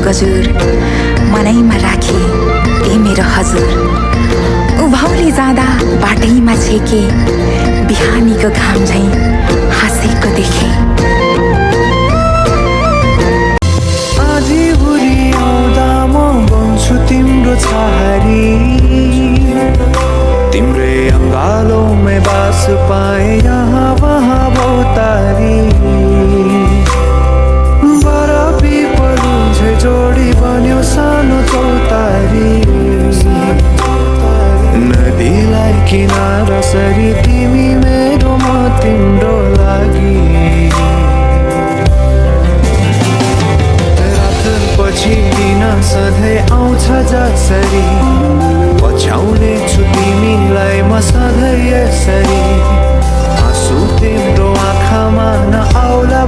गजुर मनैमा राखे ए मेरो हजुर। उभौली जाँदा बाटैमा छेके बिहानीको घाम झैँ हाँसेको देखे। आधी बुढी आउँदा म बन्छु तिम्रो छहारी, तिम्रै अङ्गालोमै बास पाए यहाँ वहाँ बहुतारी। बर पिपलु झै जोडी बन्यो सानो चौतारी, नदीलाई किनारा सरी तिमी मेरो म तिम्रो लागि। पछि दिन सधैँ आउँछ जसरी, पछ्याउने छु तिमीलाई म सधैँ यसरी। आँसु तिम्रो आँखामा नआउला